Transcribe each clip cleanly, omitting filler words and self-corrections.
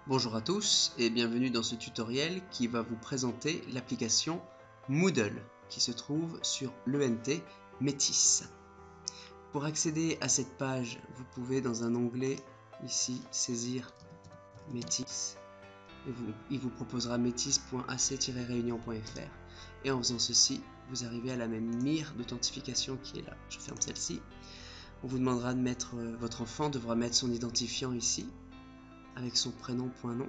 Bonjour à tous et bienvenue dans ce tutoriel qui va vous présenter l'application Moodle qui se trouve sur l'ENT Métis. Pour accéder à cette page, vous pouvez dans un onglet ici saisir Métis et il vous proposera metis.ac-réunion.fr et en faisant ceci, vous arrivez à la même mire d'authentification qui est là. Je ferme celle-ci. On vous demandera de mettre, votre enfant devra mettre son identifiant ici avec son prénom, nom.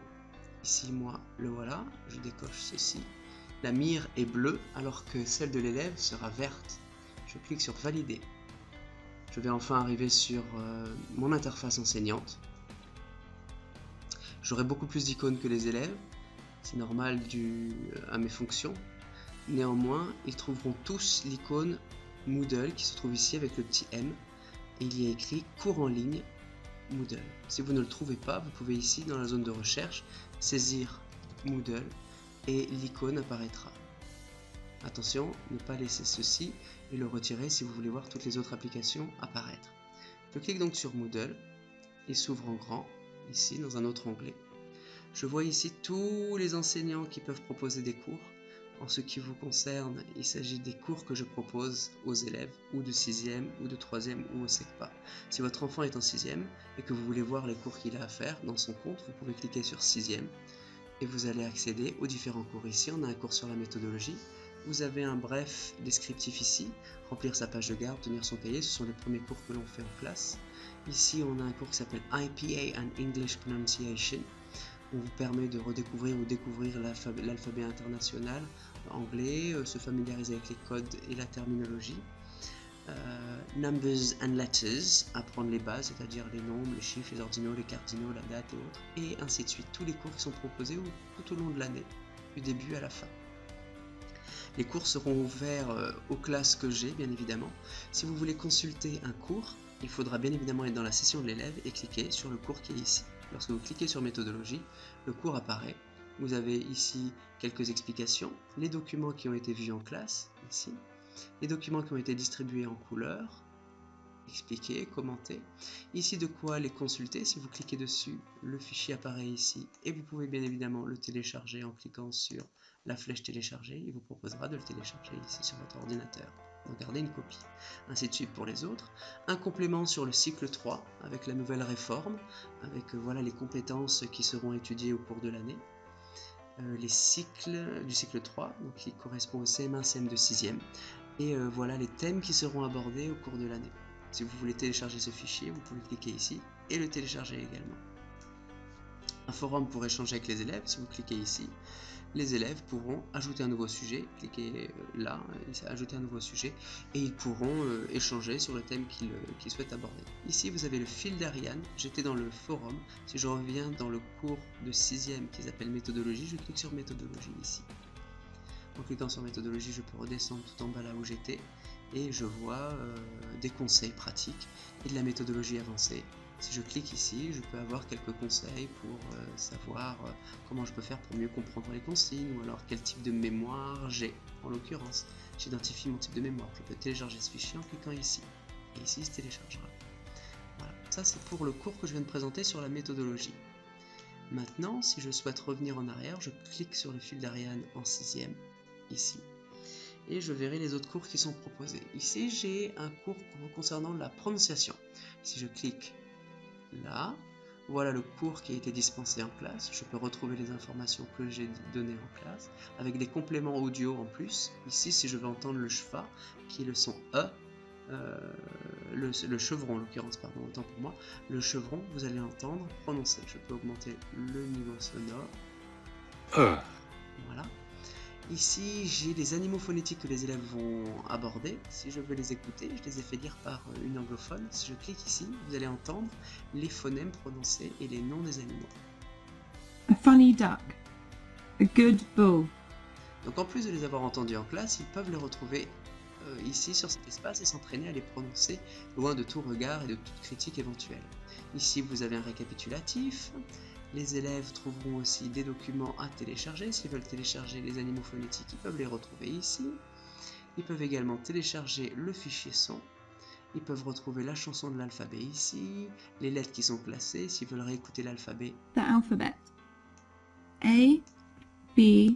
Ici, moi, le voilà, je décoche ceci. La mire est bleue alors que celle de l'élève sera verte. Je clique sur valider. Je vais enfin arriver sur mon interface enseignante. J'aurai beaucoup plus d'icônes que les élèves, c'est normal dû à mes fonctions. Néanmoins, ils trouveront tous l'icône Moodle qui se trouve ici avec le petit M. Et il y a écrit cours en ligne Moodle. Si vous ne le trouvez pas, vous pouvez ici dans la zone de recherche saisir Moodle et l'icône apparaîtra. Attention, ne pas laisser ceci et le retirer si vous voulez voir toutes les autres applications apparaître. Je clique donc sur Moodle, il s'ouvre en grand, ici dans un autre onglet. Je vois ici tous les enseignants qui peuvent proposer des cours. En ce qui vous concerne, il s'agit des cours que je propose aux élèves, ou de 6e, ou de 3e, ou au SECPA. Si votre enfant est en 6e et que vous voulez voir les cours qu'il a à faire dans son compte, vous pouvez cliquer sur 6e et vous allez accéder aux différents cours. Ici, on a un cours sur la méthodologie. Vous avez un bref descriptif ici, remplir sa page de garde, tenir son cahier, ce sont les premiers cours que l'on fait en classe. Ici, on a un cours qui s'appelle IPA and English Pronunciation. On vous permet de redécouvrir ou découvrir l'alphabet international anglais, se familiariser avec les codes et la terminologie. Numbers and letters, apprendre les bases, c'est-à-dire les nombres, les chiffres, les ordinaux, les cardinaux, la date et autres, et ainsi de suite. Tous les cours qui sont proposés tout au long de l'année, du début à la fin. Les cours seront ouverts aux classes que j'ai, bien évidemment. Si vous voulez consulter un cours, il faudra bien évidemment être dans la session de l'élève et cliquer sur le cours qui est ici. Lorsque vous cliquez sur méthodologie, le cours apparaît. Vous avez ici quelques explications, les documents qui ont été vus en classe, ici, les documents qui ont été distribués en couleur, expliqués, commentés. Ici de quoi les consulter, si vous cliquez dessus, le fichier apparaît ici et vous pouvez bien évidemment le télécharger en cliquant sur la flèche télécharger. Il vous proposera de le télécharger ici sur votre ordinateur. Donc gardez une copie. Ainsi de suite pour les autres. Un complément sur le cycle 3 avec la nouvelle réforme, avec voilà les compétences qui seront étudiées au cours de l'année. Les cycles du cycle 3, donc qui correspond au CM1, CM2, 6e. Et voilà les thèmes qui seront abordés au cours de l'année. Si vous voulez télécharger ce fichier, vous pouvez cliquer ici et le télécharger également. Un forum pour échanger avec les élèves, si vous cliquez ici, les élèves pourront ajouter un nouveau sujet, cliquez là, ajouter un nouveau sujet, et ils pourront échanger sur le thème qu'ils souhaitent aborder. Ici, vous avez le fil d'Ariane, j'étais dans le forum, si je reviens dans le cours de 6e qui s'appelle méthodologie, je clique sur méthodologie ici. En cliquant sur méthodologie, je peux redescendre tout en bas là où j'étais, et je vois des conseils pratiques et de la méthodologie avancée. Si je clique ici, je peux avoir quelques conseils pour savoir comment je peux faire pour mieux comprendre les consignes, ou alors quel type de mémoire j'ai. En l'occurrence, j'identifie mon type de mémoire. Je peux télécharger ce fichier en cliquant ici. Et ici, il se téléchargera. Voilà, ça c'est pour le cours que je viens de présenter sur la méthodologie. Maintenant, si je souhaite revenir en arrière, je clique sur le fil d'Ariane en 6e, ici. Et je verrai les autres cours qui sont proposés. Ici, j'ai un cours concernant la prononciation. Si je clique là, voilà le cours qui a été dispensé en classe. Je peux retrouver les informations que j'ai données en classe, avec des compléments audio en plus. Ici, si je veux entendre le schwa, qui est le son E, le chevron en l'occurrence, pardon, autant pour moi, le chevron, vous allez entendre prononcer. Je peux augmenter le niveau sonore. Voilà. Ici, j'ai les animaux phonétiques que les élèves vont aborder. Si je veux les écouter, je les ai fait lire par une anglophone. Si je clique ici, vous allez entendre les phonèmes prononcés et les noms des animaux. A funny duck. A good bull. Donc en plus de les avoir entendus en classe, ils peuvent les retrouver ici sur cet espace et s'entraîner à les prononcer loin de tout regard et de toute critique éventuelle. Ici, vous avez un récapitulatif. Les élèves trouveront aussi des documents à télécharger. S'ils veulent télécharger les animaux phonétiques, ils peuvent les retrouver ici. Ils peuvent également télécharger le fichier son. Ils peuvent retrouver la chanson de l'alphabet ici, les lettres qui sont classées, s'ils veulent réécouter l'alphabet. The alphabet. A, B,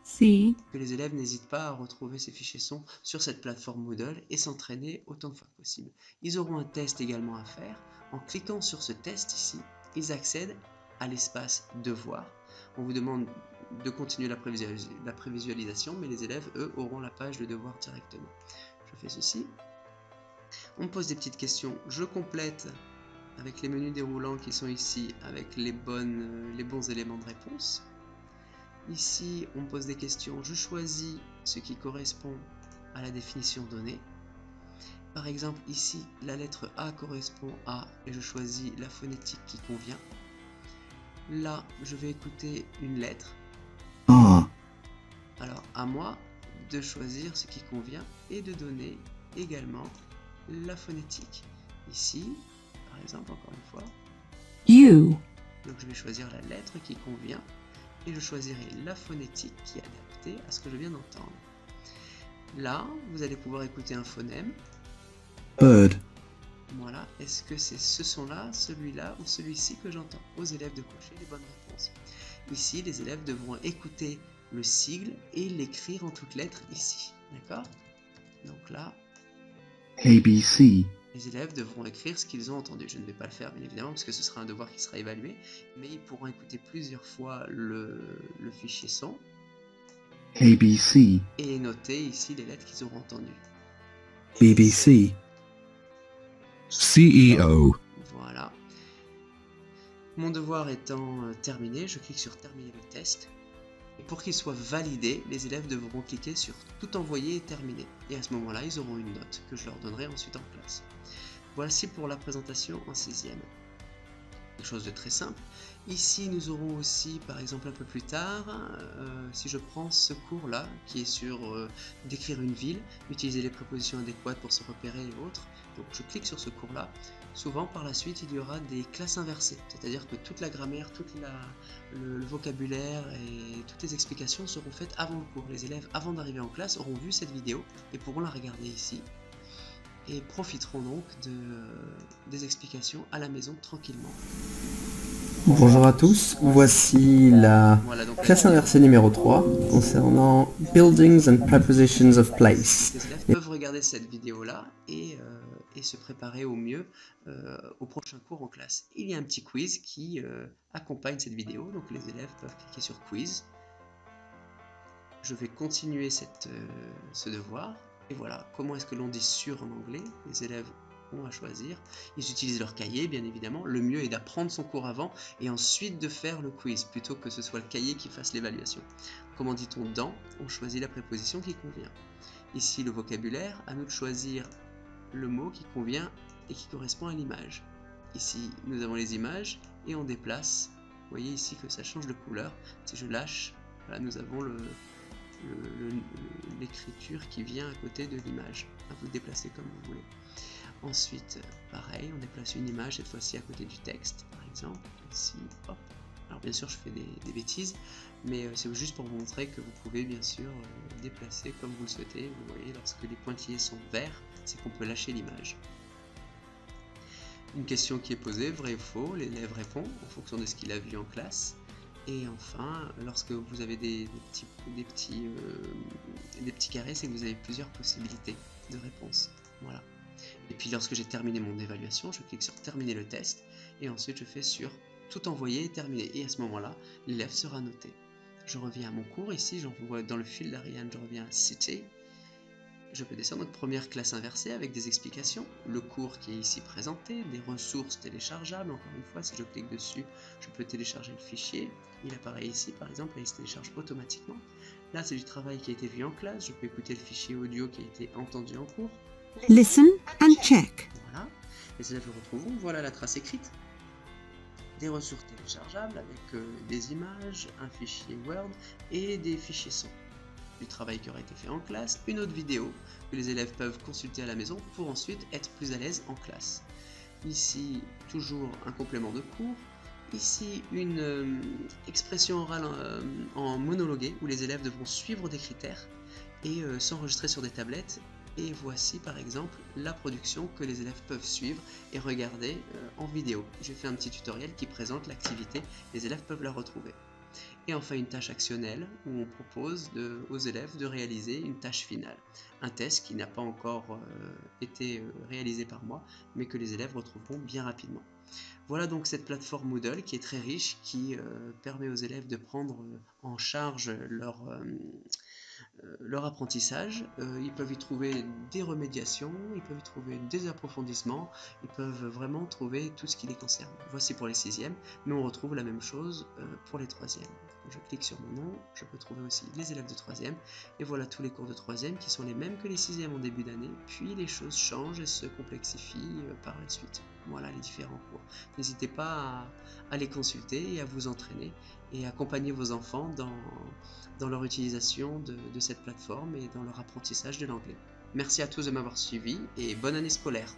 C, Que les élèves n'hésitent pas à retrouver ces fichiers son sur cette plateforme Moodle et s'entraîner autant de fois que possible. Ils auront un test également à faire. En cliquant sur ce test ici, ils accèdent à l'espace devoir. On vous demande de continuer la prévisualisation, mais les élèves, eux, auront la page de devoir directement. Je fais ceci. On me pose des petites questions. Je complète avec les menus déroulants qui sont ici, avec les bons éléments de réponse. Ici, on me pose des questions. Je choisis ce qui correspond à la définition donnée. Par exemple, ici, la lettre A correspond à, et je choisis la phonétique qui convient. Là, je vais écouter une lettre. Alors, à moi de choisir ce qui convient et de donner également la phonétique. Ici, par exemple, encore une fois, U, donc je vais choisir la lettre qui convient et je choisirai la phonétique qui est adaptée à ce que je viens d'entendre. Là, vous allez pouvoir écouter un phonème. Bird. Voilà, est-ce que c'est ce son-là, celui-là ou celui-ci que j'entends? Aux élèves de cocher les bonnes réponses. Ici, les élèves devront écouter le sigle et l'écrire en toutes lettres ici. D'accord? Donc là, ABC. les élèves devront écrire ce qu'ils ont entendu. Je ne vais pas le faire, bien évidemment, parce que ce sera un devoir qui sera évalué, mais ils pourront écouter plusieurs fois le fichier son ABC. et noter ici les lettres qu'ils auront entendues. BBC. CEO. Voilà. Mon devoir étant terminé, je clique sur terminer le test. Et pour qu'il soit validé, les élèves devront cliquer sur tout envoyer et terminer. Et à ce moment-là, ils auront une note que je leur donnerai ensuite en classe. Voici pour la présentation en 6e. Quelque chose de très simple. Ici, nous aurons aussi, par exemple, un peu plus tard, si je prends ce cours-là, qui est sur décrire une ville, utiliser les prépositions adéquates pour se repérer et autres. Donc, je clique sur ce cours-là. Souvent, par la suite, il y aura des classes inversées, c'est-à-dire que toute la grammaire, le vocabulaire et toutes les explications seront faites avant le cours. Les élèves, avant d'arriver en classe, auront vu cette vidéo et pourront la regarder ici et profiteront donc des explications à la maison tranquillement. Bonjour à tous, voici la Voilà, donc classe inversée numéro 3 concernant Buildings and Prepositions of Place. les élèves peuvent regarder cette vidéo-là et se préparer au mieux au prochain cours en classe. Il y a un petit quiz qui accompagne cette vidéo, donc les élèves peuvent cliquer sur quiz. Je vais continuer ce devoir. Et voilà, comment est-ce que l'on dit sur en anglais? Les élèves ont à choisir. Ils utilisent leur cahier, bien évidemment. Le mieux est d'apprendre son cours avant et ensuite de faire le quiz, plutôt que ce soit le cahier qui fasse l'évaluation. Comment dit-on dans? On choisit la préposition qui convient. Ici, le vocabulaire, à nous de choisir le mot qui convient et qui correspond à l'image. Ici, nous avons les images et on déplace. Vous voyez ici que ça change de couleur. Si je lâche, voilà, nous avons l'écriture qui vient à côté de l'image. Vous le déplacez comme vous voulez. Ensuite, pareil, on déplace une image, cette fois-ci à côté du texte, par exemple. Ici, hop. Alors bien sûr, je fais des bêtises, mais c'est juste pour vous montrer que vous pouvez bien sûr déplacer comme vous le souhaitez. Vous voyez, lorsque les pointillés sont verts, c'est qu'on peut lâcher l'image. Une question qui est posée, vrai ou faux, l'élève répond en fonction de ce qu'il a vu en classe. Et enfin, lorsque vous avez des petits carrés, c'est que vous avez plusieurs possibilités de réponse. Voilà. Et puis lorsque j'ai terminé mon évaluation, je clique sur terminer le test et ensuite je fais sur tout envoyer et terminer. Et à ce moment-là, l'élève sera noté. Je reviens à mon cours ici, j'envoie dans le fil d'Ariane, je reviens à City. Je peux descendre notre première classe inversée avec des explications, le cours qui est ici présenté, des ressources téléchargeables. Encore une fois, si je clique dessus, je peux télécharger le fichier. Il apparaît ici, par exemple, et il se télécharge automatiquement. Là, c'est du travail qui a été vu en classe. Je peux écouter le fichier audio qui a été entendu en cours. listen and check. Voilà, les élèves le retrouveront. Voilà la trace écrite. Des ressources téléchargeables avec des images, un fichier Word et des fichiers son. Du travail qui aurait été fait en classe, une autre vidéo que les élèves peuvent consulter à la maison pour ensuite être plus à l'aise en classe. Ici, toujours un complément de cours. Ici, une expression orale en monologué où les élèves devront suivre des critères et s'enregistrer sur des tablettes. Et voici par exemple la production que les élèves peuvent suivre et regarder en vidéo. J'ai fait un petit tutoriel qui présente l'activité, les élèves peuvent la retrouver. Et enfin une tâche actionnelle où on propose aux élèves de réaliser une tâche finale, un test qui n'a pas encore été réalisé par moi, mais que les élèves retrouveront bien rapidement. Voilà donc cette plateforme Moodle qui est très riche, qui permet aux élèves de prendre en charge leur apprentissage. Ils peuvent y trouver des remédiations, ils peuvent y trouver des approfondissements, ils peuvent vraiment trouver tout ce qui les concerne. Voici pour les 6e, mais on retrouve la même chose pour les 3e. Je clique sur mon nom, je peux trouver aussi les élèves de 3e, et voilà tous les cours de 3e qui sont les mêmes que les 6e en début d'année, puis les choses changent et se complexifient par la suite. Voilà les différents cours. N'hésitez pas à les consulter et à vous entraîner et accompagner vos enfants dans leur utilisation de cette plateforme et dans leur apprentissage de l'anglais. Merci à tous de m'avoir suivi et bonne année scolaire.